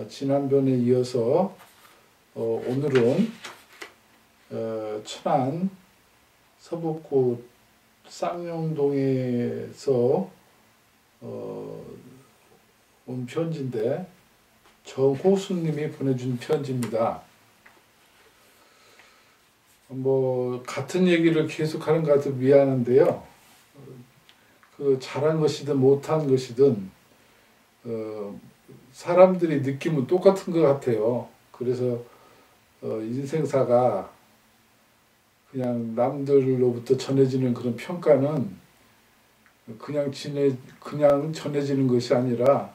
지난번에 이어서 오늘은 천안 서북구 쌍용동에서 온 편지인데 정호수님이 보내준 편지입니다. 같은 얘기를 계속하는 것 같아 미안한데요. 잘한 것이든 못한 것이든 사람들이 느낌은 똑같은 것 같아요. 그래서 인생사가 그냥 남들로부터 전해지는 그런 평가는 그냥 전해지는 것이 아니라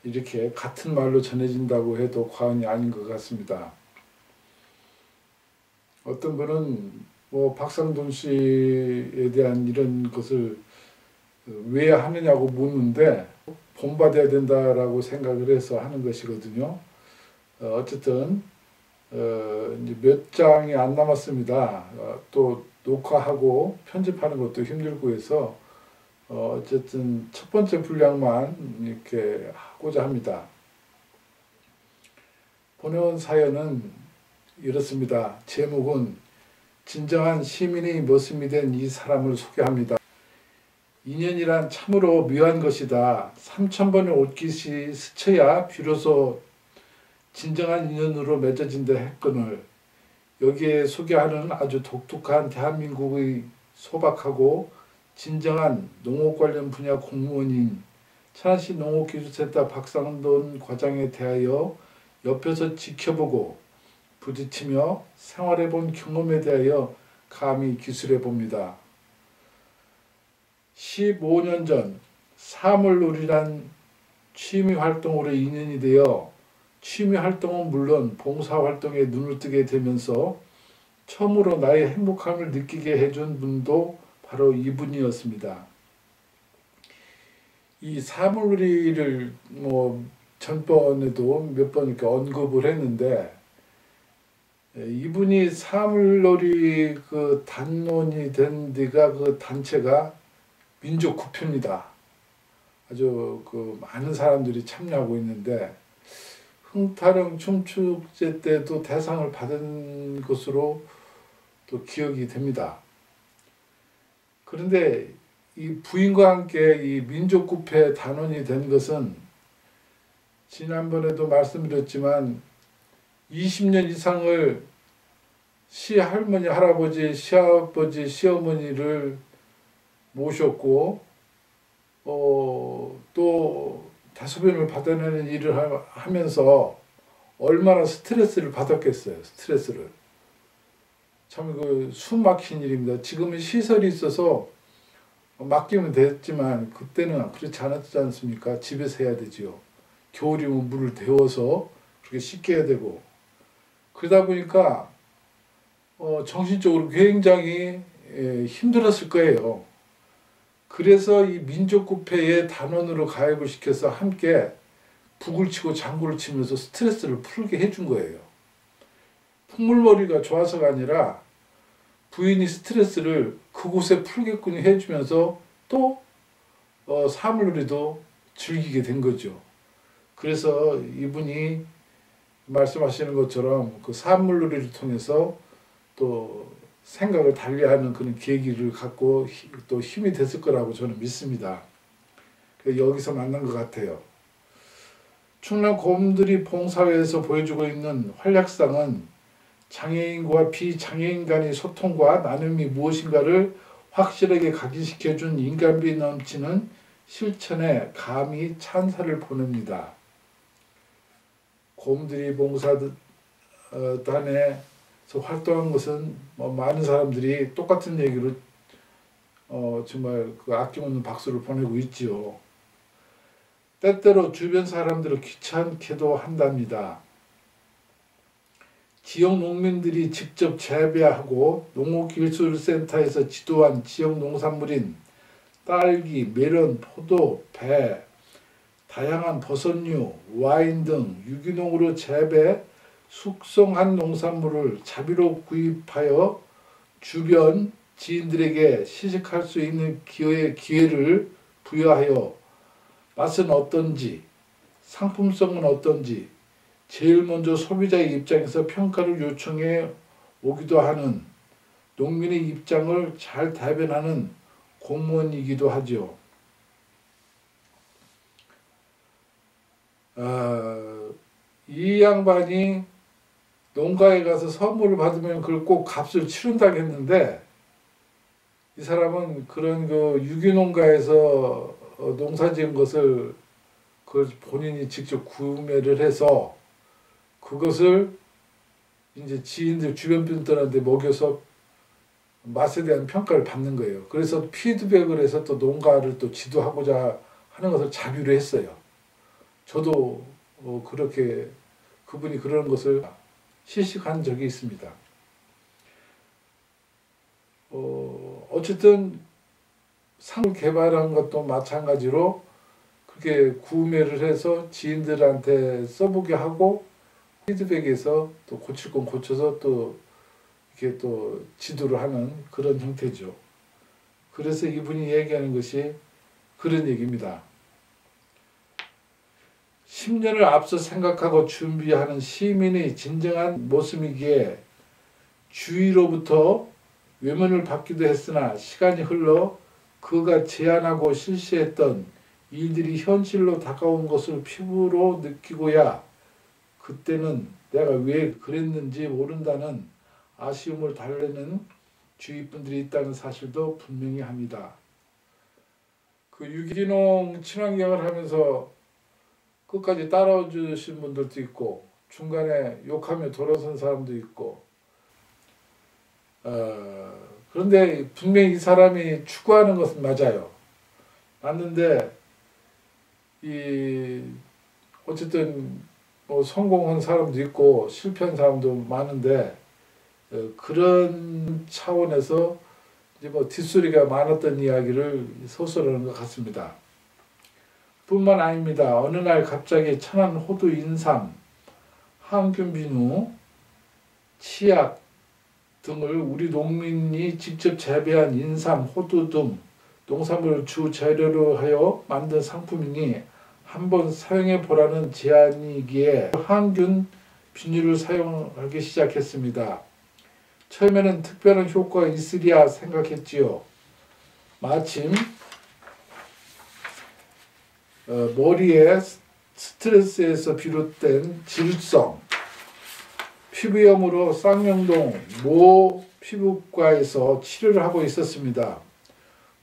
이렇게 같은 말로 전해진다고 해도 과언이 아닌 것 같습니다. 어떤 분은 박상돈 씨에 대한 이런 것을 왜 하느냐고 묻는데 본받아야 된다라고 생각을 해서 하는 것이거든요. 어쨌든 이제 몇 장이 안 남았습니다. 또 녹화하고 편집하는 것도 힘들고 해서 어쨌든 첫 번째 분량만 이렇게 하고자 합니다. 보내온 사연은 이렇습니다. 제목은 진정한 시민의 모습이 된 이 사람을 소개합니다. 인연이란 참으로 묘한 것이다. 3000번의 옷깃이 스쳐야 비로소 진정한 인연으로 맺어진다 했거늘 여기에 소개하는 아주 독특한 대한민국의 소박하고 진정한 농업 관련 분야 공무원인 천안시 농업기술센터 박상돈 과장에 대하여 옆에서 지켜보고 부딪히며 생활해본 경험에 대하여 감히 기술해봅니다. 15년 전 사물놀이란 취미활동으로 인연이 되어 취미활동은 물론 봉사활동에 눈을 뜨게 되면서 처음으로 나의 행복함을 느끼게 해준 분도 바로 이분이었습니다. 이 사물놀이를 전번에도 몇 번 이렇게 언급을 했는데 이분이 사물놀이 단원이 된 데가 단체가 민족구표입니다. 아주 많은 사람들이 참여하고 있는데 흥타령 춤축제 때도 대상을 받은 것으로 또 기억이 됩니다. 그런데 이 부인과 함께 이 민족구패 단원이 된 것은 지난번에도 말씀드렸지만 20년 이상을 시할머니, 할아버지, 시아버지, 시어머니를 모셨고 또 대소변을 받아내는 일을 하면서 얼마나 스트레스를 받았겠어요. 스트레스를. 참 숨 막힌 일입니다. 지금은 시설이 있어서 맡기면 됐지만 그때는 그렇지 않았지 않습니까? 집에서 해야 되지요. 겨울이면 물을 데워서 그렇게 씻게 해야 되고 그러다 보니까 정신적으로 굉장히 힘들었을 거예요. 그래서 이 민족구패의 단원으로 가입을 시켜서 함께 북을 치고 장구를 치면서 스트레스를 풀게 해준 거예요. 풍물머리가 좋아서가 아니라 부인이 스트레스를 그곳에 풀게끔 해주면서 또 사물놀이도 즐기게 된 거죠. 그래서 이분이 말씀하시는 것처럼 사물놀이를 통해서 또 생각을 달리하는 그런 계기를 갖고 또 힘이 됐을 거라고 저는 믿습니다. 여기서 만난 것 같아요. 충남 곰들이 봉사회에서 보여주고 있는 활약상은 장애인과 비장애인 간의 소통과 나눔이 무엇인가를 확실하게 각인시켜준 인간미 넘치는 실천에 감히 찬사를 보냅니다. 곰들이 봉사단에서 활동한 것은 많은 사람들이 똑같은 얘기로 정말 아낌없는 박수를 보내고 있지요. 때때로 주변 사람들을 귀찮게도 한답니다. 지역 농민들이 직접 재배하고 농업기술센터에서 지도한 지역 농산물인 딸기, 메론, 포도, 배, 다양한 버섯류, 와인 등 유기농으로 재배, 숙성한 농산물을 자비로 구입하여 주변 지인들에게 시식할 수 있는 기회를 부여하여 맛은 어떤지, 상품성은 어떤지, 제일 먼저 소비자의 입장에서 평가를 요청해 오기도 하는 농민의 입장을 잘 대변하는 공무원이기도 하죠. 이 양반이 농가에 가서 선물을 받으면 그걸 꼭 값을 치른다고 했는데, 이 사람은 그런 그 유기농가에서 농사 지은 것을 그걸 본인이 직접 구매를 해서 그것을 이제 지인들 주변 분들한테 먹여서 맛에 대한 평가를 받는 거예요. 그래서 피드백을 해서 또 농가를 또 지도하고자 하는 것을 자규를 했어요. 저도 그렇게 그분이 그런 것을 시식한 적이 있습니다. 어쨌든 상을 개발한 것도 마찬가지로 그렇게 구매를 해서 지인들한테 써보게 하고 피드백에서 또 고칠 건 고쳐서 또 이렇게 또 지도를 하는 그런 형태죠. 그래서 이분이 얘기하는 것이 그런 얘기입니다. 10년을 앞서 생각하고 준비하는 시민의 진정한 모습이기에 주위로부터 외면을 받기도 했으나 시간이 흘러 그가 제안하고 실시했던 일들이 현실로 다가온 것을 피부로 느끼고야 그때는 내가 왜 그랬는지 모른다는 아쉬움을 달래는 주위 분들이 있다는 사실도 분명히 합니다. 그 유기농 친환경을 하면서 끝까지 따라와 주신 분들도 있고 중간에 욕하며 돌아선 사람도 있고, 그런데 분명히 이 사람이 추구하는 것은 맞아요. 맞는데 어쨌든 뭐 성공한 사람도 있고 실패한 사람도 많은데, 그런 차원에서 이제 뭐 뒷소리가 많았던 이야기를 소설하는 것 같습니다. 뿐만 아닙니다. 어느 날 갑자기 천안 호두 인삼, 항균 비누, 치약 등을 우리 농민이 직접 재배한 인삼, 호두 등 농산물을 주 재료로 하여 만든 상품이니 한번 사용해 보라는 제안이기에 항균 비누를 사용하기 시작했습니다. 처음에는 특별한 효과가 있으리야 생각했지요. 마침 머리에 스트레스에서 비롯된 질성, 피부염으로 쌍용동 모 피부과에서 치료를 하고 있었습니다.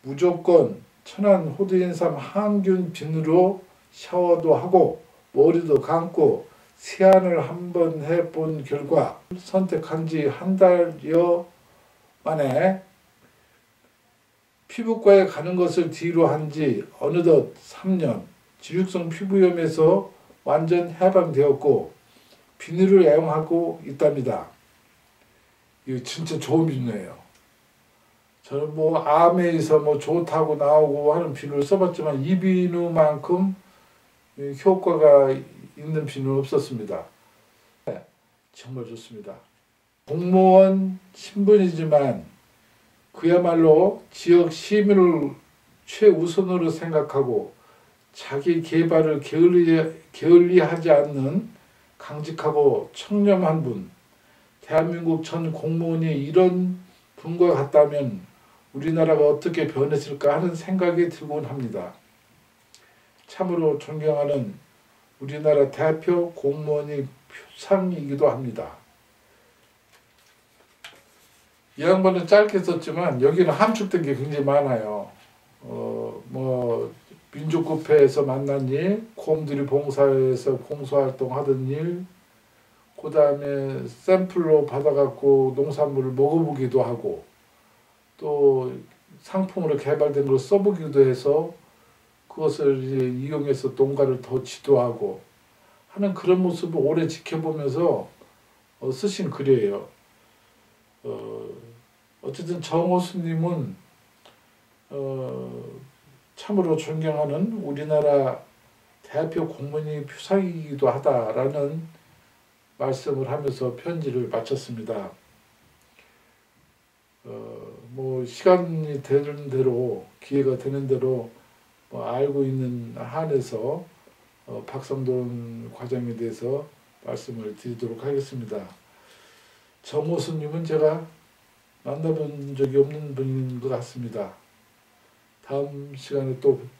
무조건 천안 호두인삼 항균 비누로 샤워도 하고 머리도 감고 세안을 한번 해본 결과 선택한 지 한 달여 만에 피부과에 가는 것을 뒤로 한 지 어느덧 3년, 지육성 피부염에서 완전 해방되었고 비누를 애용하고 있답니다. 이거 진짜 좋은 비누예요. 저는 뭐 암에서 뭐 좋다고 나오고 하는 비누를 써봤지만 이 비누만큼 효과가 있는 비누는 없었습니다. 정말 좋습니다. 공무원 신분이지만 그야말로 지역 시민을 최우선으로 생각하고 자기 개발을 게을리하지 않는 강직하고 청렴한 분, 대한민국 전 공무원이 이런 분과 같다면 우리나라가 어떻게 변했을까 하는 생각이 들곤 합니다. 참으로 존경하는 우리나라 대표 공무원의 표상이기도 합니다. 이 양반은 짧게 썼지만 여기는 함축된 게 굉장히 많아요. 뭐 민족구패에서 만난 일, 곰들이 봉사에서 봉사활동 하던 일, 그 다음에 샘플로 받아갖고 농산물을 먹어보기도 하고 또 상품으로 개발된 걸 써보기도 해서 그것을 이제 이용해서 농가를 더 지도하고 하는 그런 모습을 오래 지켜보면서 쓰신 글이에요. 어쨌든 정호수님은 참으로 존경하는 우리나라 대표 공무원의 표상이기도 하다라는 말씀을 하면서 편지를 마쳤습니다. 뭐 시간이 되는 대로 기회가 되는 대로 뭐 알고 있는 한에서 박성돈 과장에 대해서 말씀을 드리도록 하겠습니다. 정호수님은 제가 만나본 적이 없는 분인 것 같습니다. 다음 시간에 또 뵙도록